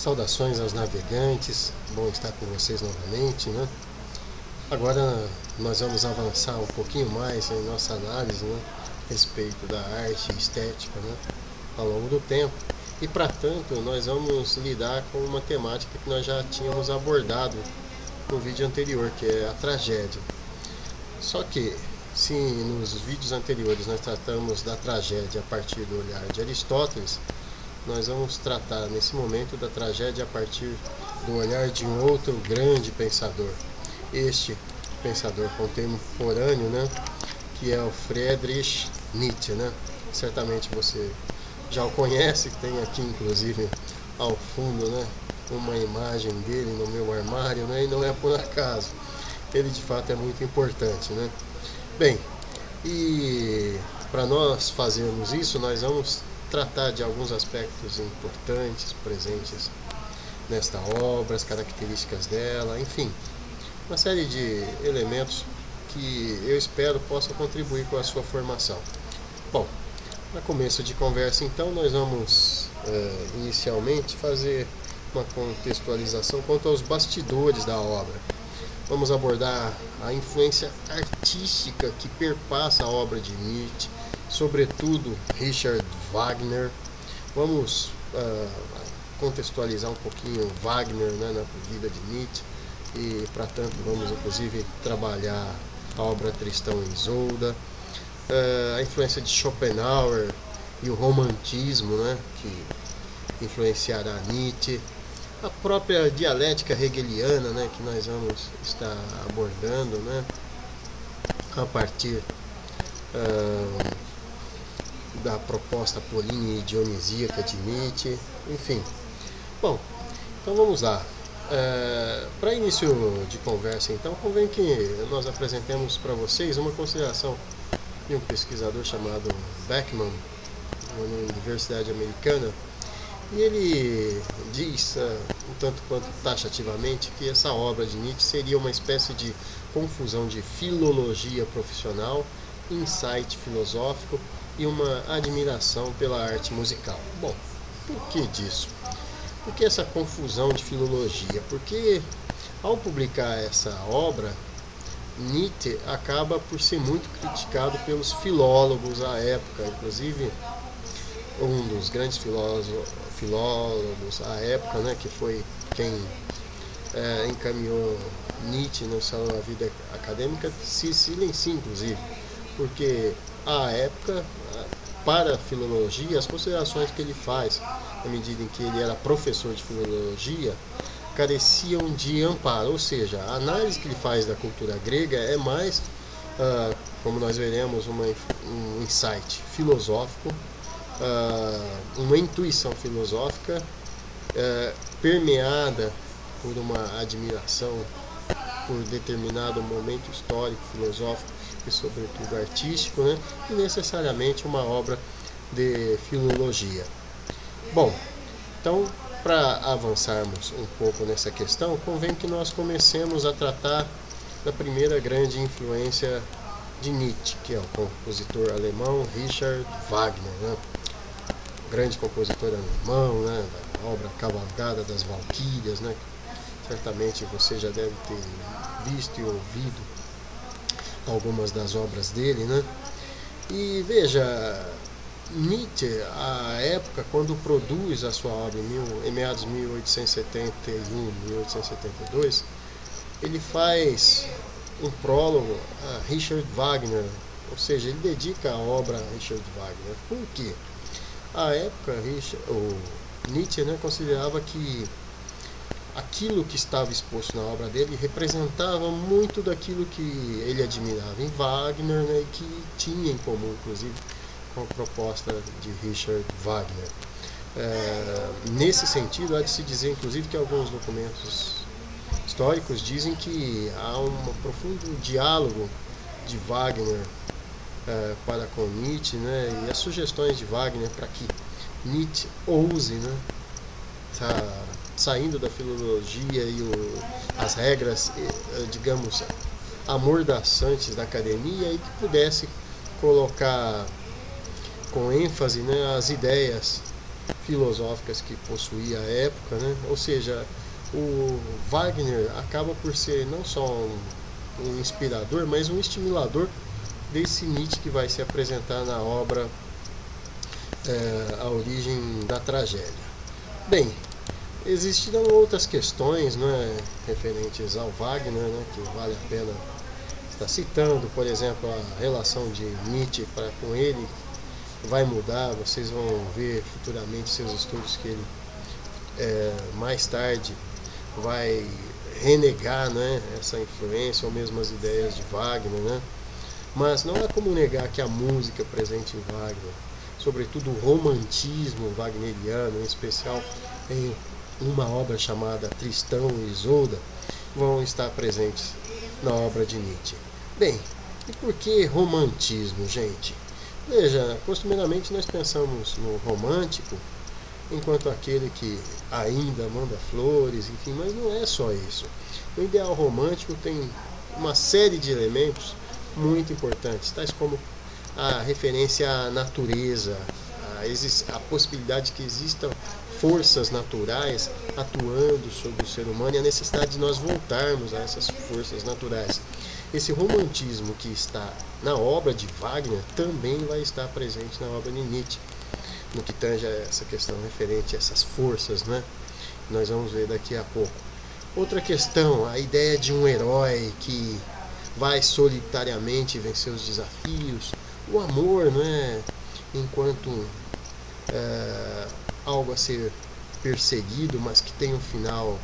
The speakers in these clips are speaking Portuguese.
Saudações aos navegantes, bom estar com vocês novamente, né? Agora nós vamos avançar um pouquinho mais em nossa análise, né, a respeito da arte e estética, né, ao longo do tempo. E para tanto nós vamos lidar com uma temática que nós já tínhamos abordado no vídeo anterior, que é a tragédia. Só que se nos vídeos anteriores nós tratamos da tragédia a partir do olhar de Aristóteles, nós vamos tratar nesse momento da tragédia a partir do olhar de um outro grande pensador. Este pensador contemporâneo, né, que é o Friedrich Nietzsche, né? Certamente você já o conhece, tem aqui inclusive ao fundo, né, uma imagem dele no meu armário, né, e não é por acaso. Ele de fato é muito importante, né? Bem, e para nós fazermos isso, nós vamos tratar de alguns aspectos importantes presentes nesta obra, as características dela, enfim, uma série de elementos que eu espero possa contribuir com a sua formação. Bom, para começo de conversa então, nós vamos inicialmente fazer uma contextualização quanto aos bastidores da obra. Vamos abordar a influência artística que perpassa a obra de Nietzsche, sobretudo Richard Wagner. Vamos contextualizar um pouquinho Wagner, né, na vida de Nietzsche, e para tanto vamos inclusive trabalhar a obra Tristão e Isolda, a influência de Schopenhauer e o romantismo, né, que influenciará Nietzsche, a própria dialética hegeliana, né, que nós vamos estar abordando, né, a partir da proposta apolínea e dionisíaca de Nietzsche, enfim. Bom, então vamos lá. Para início de conversa, então, convém que nós apresentemos para vocês uma consideração de um pesquisador chamado Beckman, na Universidade Americana, e ele diz, um tanto quanto taxativamente, que essa obra de Nietzsche seria uma espécie de confusão de filologia profissional, insight filosófico e uma admiração pela arte musical. Bom, por que disso? Por que essa confusão de filologia? Porque ao publicar essa obra, Nietzsche acaba por ser muito criticado pelos filólogos à época, inclusive um dos grandes filólogos à época, né, que foi quem encaminhou Nietzsche na sua vida acadêmica, se silencia inclusive, porque à época, para a filologia, as considerações que ele faz, na medida em que ele era professor de filologia, careciam de amparo, ou seja, a análise que ele faz da cultura grega é mais, como nós veremos, um insight filosófico, uma intuição filosófica permeada por uma admiração por determinado momento histórico, filosófico e sobretudo artístico, né? E necessariamente uma obra de filologia. Bom, então para avançarmos um pouco nessa questão, convém que nós comecemos a tratar da primeira grande influência de Nietzsche, que é o compositor alemão Richard Wagner, né? Grande compositor alemão, né, da obra Cavalgada das Valquírias, né? Certamente você já deve ter visto e ouvido algumas das obras dele, né? E veja, Nietzsche, à época, quando produz a sua obra em meados de 1871, 1872, ele faz um prólogo a Richard Wagner, ou seja, ele dedica a obra a Richard Wagner. Por quê? À época, o Nietzsche, né, considerava que aquilo que estava exposto na obra dele representava muito daquilo que ele admirava em Wagner, né, e que tinha em comum, inclusive, com a proposta de Richard Wagner. Nesse sentido, há de se dizer, inclusive, que alguns documentos históricos dizem que há um profundo diálogo de Wagner para com Nietzsche, né, e as sugestões de Wagner para que Nietzsche ouse, né, saindo da filologia e as regras, digamos, amordaçantes da academia, e que pudesse colocar com ênfase, né, as ideias filosóficas que possuía a época, né? Ou seja, o Wagner acaba por ser não só um inspirador, mas um estimulador desse Nietzsche que vai se apresentar na obra A Origem da Tragédia. Bem, existirão outras questões, né, referentes ao Wagner, né, que vale a pena estar citando. Por exemplo, a relação de Nietzsche com ele vai mudar. Vocês vão ver futuramente seus estudos que ele mais tarde vai renegar, né, essa influência ou mesmo as ideias de Wagner, né? Mas não há como negar que a música presente em Wagner, sobretudo o romantismo wagneriano, em especial em uma obra chamada Tristão e Isolda, vão estar presentes na obra de Nietzsche. Bem, e por que romantismo, gente? Veja, costumeiramente nós pensamos no romântico enquanto aquele que ainda manda flores, enfim, mas não é só isso. O ideal romântico tem uma série de elementos muito importantes, tais como a referência à natureza, a possibilidade de que existam forças naturais atuando sobre o ser humano e a necessidade de nós voltarmos a essas forças naturais. Esse romantismo que está na obra de Wagner também vai estar presente na obra de Nietzsche, no que tange a essa questão referente a essas forças, né? Nós vamos ver daqui a pouco. Outra questão, a ideia de um herói que vai solitariamente vencer os desafios, o amor, né, enquanto algo a ser perseguido, mas que tem um final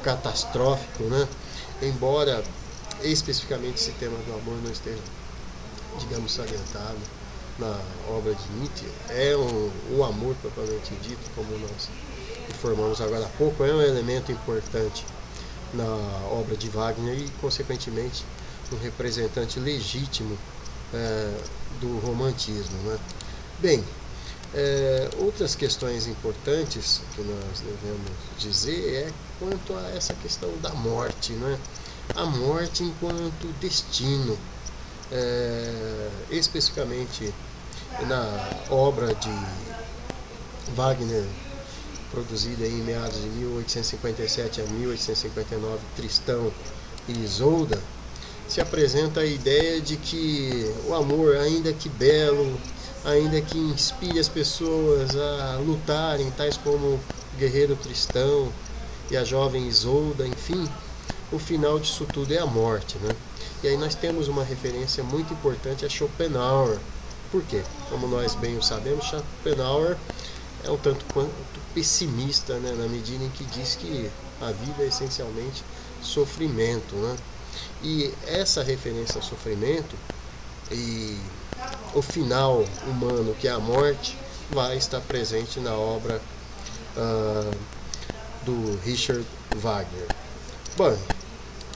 catastrófico, né? Embora especificamente esse tema do amor não esteja, digamos, salientado na obra de Nietzsche, o amor propriamente dito, como nós informamos agora há pouco, é um elemento importante na obra de Wagner e, consequentemente, um representante legítimo do romantismo, né? Bem, outras questões importantes que nós devemos dizer é quanto a essa questão da morte, né? A morte enquanto destino, especificamente na obra de Wagner, produzida em meados de 1857 a 1859, Tristão e Isolda, se apresenta a ideia de que o amor, ainda que belo, ainda que inspire as pessoas a lutarem, tais como o guerreiro Tristão e a jovem Isolda, enfim, o final disso tudo é a morte, né? E aí nós temos uma referência muito importante a Schopenhauer. Por quê? Como nós bem o sabemos, Schopenhauer é um tanto quanto pessimista, né, na medida em que diz que a vida é essencialmente sofrimento, né? E essa referência ao sofrimento e o final humano, que é a morte, vai estar presente na obra do Richard Wagner. Bom,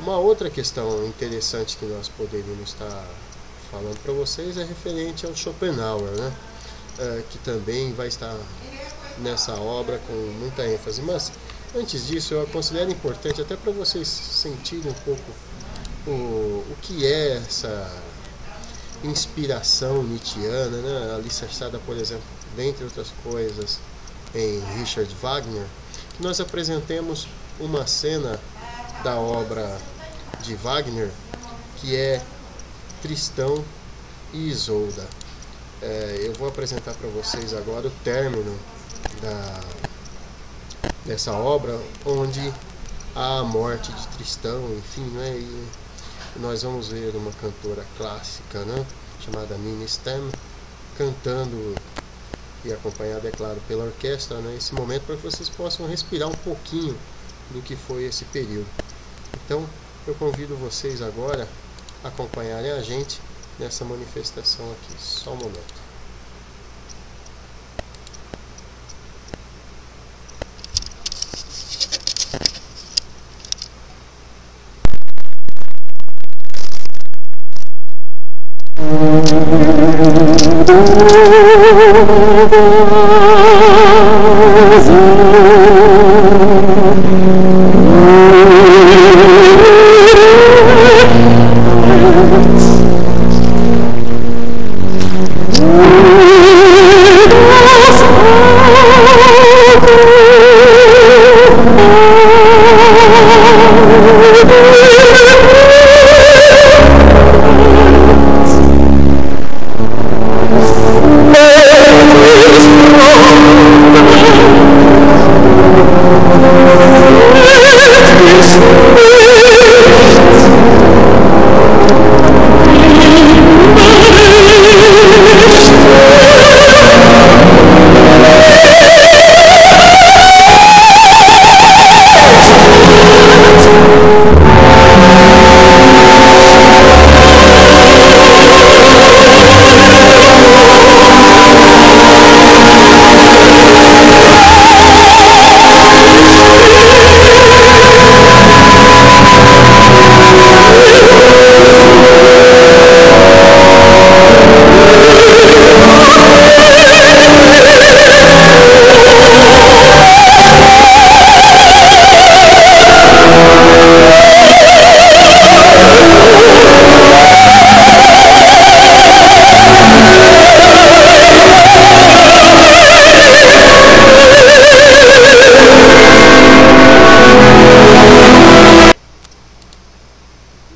uma outra questão interessante que nós poderíamos estar falando para vocês é referente ao Schopenhauer, né? Que também vai estar nessa obra com muita ênfase. Mas antes disso, eu considero importante, até para vocês sentirem um pouco o que é essa inspiração nietzschiana, né? Alicerçada, por exemplo, dentre outras coisas, em Richard Wagner, que nós apresentemos uma cena da obra de Wagner que é Tristão e Isolda. Eu vou apresentar para vocês agora o término dessa obra, onde há a morte de Tristão, enfim, né? E nós vamos ver uma cantora clássica, né, chamada Nina Stem, cantando e acompanhada, é claro, pela orquestra, né, esse momento, para que vocês possam respirar um pouquinho do que foi esse período. Então, eu convido vocês agora a acompanharem a gente nessa manifestação aqui. Só um momento.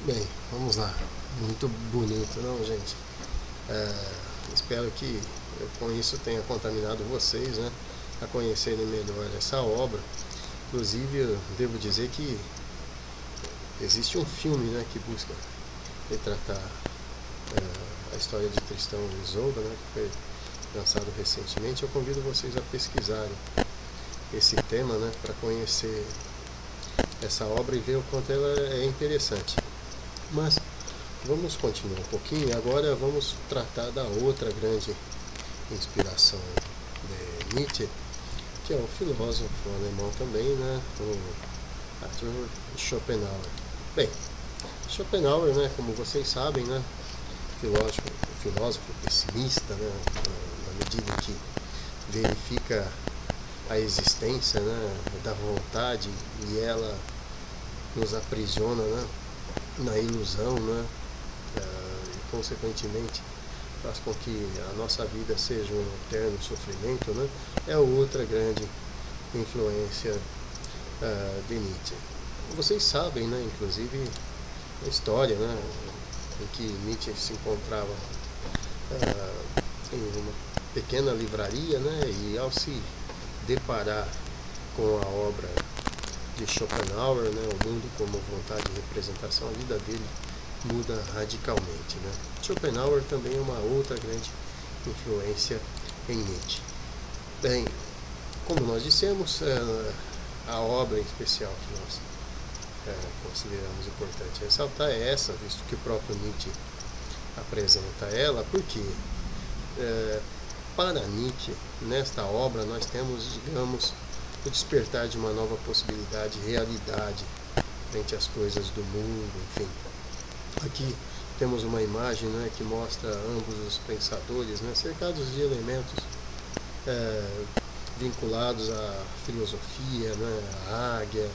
Bem, vamos lá. Muito bonito, não, gente? Espero que eu, com isso, tenha contaminado vocês, né, a conhecerem melhor essa obra. Inclusive, eu devo dizer que existe um filme, né, que busca retratar a história de Tristão e Isolda, né, que foi lançado recentemente. Eu convido vocês a pesquisarem esse tema, né, para conhecer essa obra e ver o quanto ela é interessante. Mas vamos continuar um pouquinho. Agora vamos tratar da outra grande inspiração de Nietzsche, que é o filósofo alemão também, né, o Arthur Schopenhauer. Bem, Schopenhauer, né, como vocês sabem, né, filósofo pessimista, né, na medida que verifica a existência, né, da vontade, e ela nos aprisiona, né, na ilusão, né, e consequentemente faz com que a nossa vida seja um eterno sofrimento, né, é outra grande influência de Nietzsche. Vocês sabem, né, inclusive a história, né, em que Nietzsche se encontrava em uma pequena livraria, né, e ao se deparar com a obra de Schopenhauer, né, o mundo como vontade de representação, a vida dele muda radicalmente, né. Schopenhauer também é uma outra grande influência em Nietzsche. Bem, como nós dissemos, a obra em especial que nós consideramos importante ressaltar é essa, visto que o próprio Nietzsche apresenta ela, porque para Nietzsche, nesta obra, nós temos, digamos, o despertar de uma nova possibilidade, realidade frente às coisas do mundo, enfim. Aqui temos uma imagem, né, que mostra ambos os pensadores, né, cercados de elementos vinculados à filosofia, né, à águia.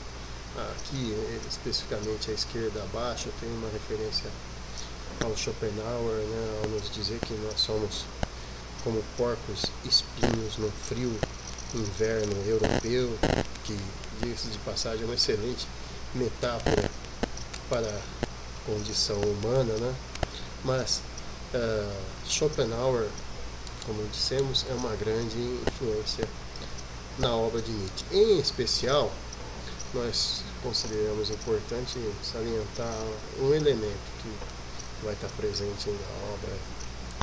Aqui, especificamente à esquerda abaixo, tem uma referência ao Schopenhauer, né, ao nos dizer que nós somos como porcos espinhos no frio inverno europeu, que, diga-se de passagem, é uma excelente metáfora para a condição humana, né? Mas Schopenhauer, como dissemos, é uma grande influência na obra de Nietzsche. Em especial, nós consideramos importante salientar um elemento que vai estar presente na obra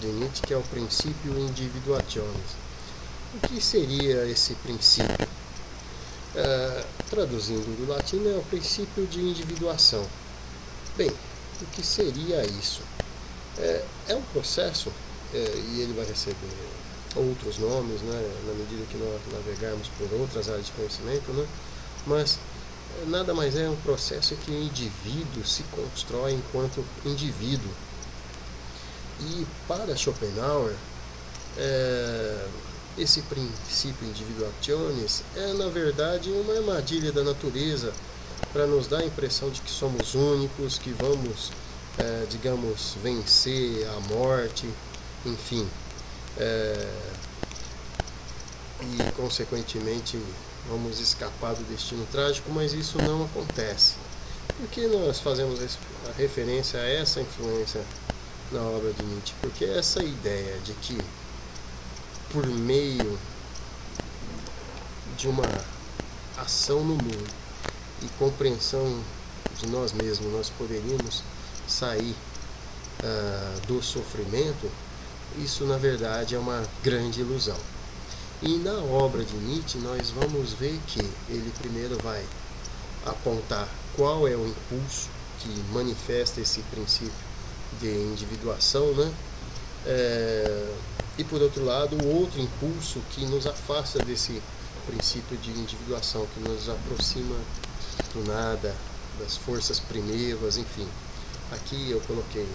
de Nietzsche, que é o princípio individuationis. O que seria esse princípio? Traduzindo do latim, é o princípio de individuação. Bem, o que seria isso? É um processo, e ele vai receber outros nomes, né, na medida que nós navegarmos por outras áreas de conhecimento, né, mas nada mais é um processo que o indivíduo se constrói enquanto indivíduo. E para Schopenhauer, esse princípio individuationis é, na verdade, uma armadilha da natureza para nos dar a impressão de que somos únicos, que vamos, digamos, vencer a morte, enfim. E, consequentemente, vamos escapar do destino trágico, mas isso não acontece. Por que nós fazemos a referência a essa influência na obra de Nietzsche? Porque essa ideia de que por meio de uma ação no mundo e compreensão de nós mesmos, nós poderíamos sair do sofrimento, isso na verdade é uma grande ilusão. E na obra de Nietzsche nós vamos ver que ele primeiro vai apontar qual é o impulso que manifesta esse princípio de individuação, né? E por outro lado, o outro impulso que nos afasta desse princípio de individuação, que nos aproxima do nada, das forças primevas, enfim. Aqui eu coloquei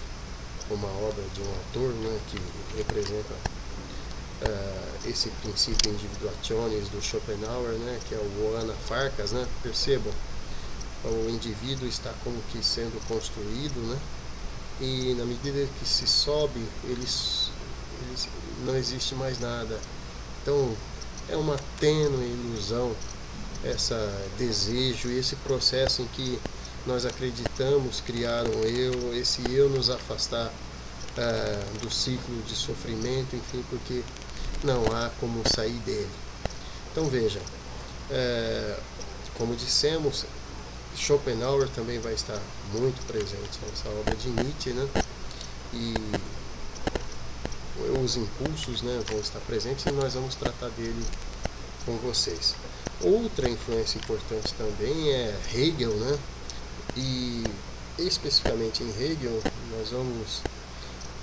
uma obra de um autor, né, que representa esse princípio individuationis do Schopenhauer, né, que é o Anafarcas, né? Percebam, o indivíduo está como que sendo construído, né? E na medida que se sobe, não existe mais nada. Então é uma tênue ilusão esse desejo, esse processo em que nós acreditamos criar um eu, esse eu nos afastar do ciclo de sofrimento, enfim, porque não há como sair dele. Então veja, como dissemos, Schopenhauer também vai estar muito presente nessa obra de Nietzsche, né? E os impulsos, né, vão estar presentes e nós vamos tratar dele com vocês. Outra influência importante também é Hegel, né? E especificamente em Hegel nós vamos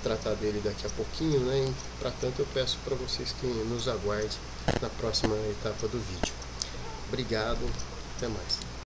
tratar dele daqui a pouquinho, né? Para tanto eu peço para vocês que nos aguardem na próxima etapa do vídeo. Obrigado, até mais.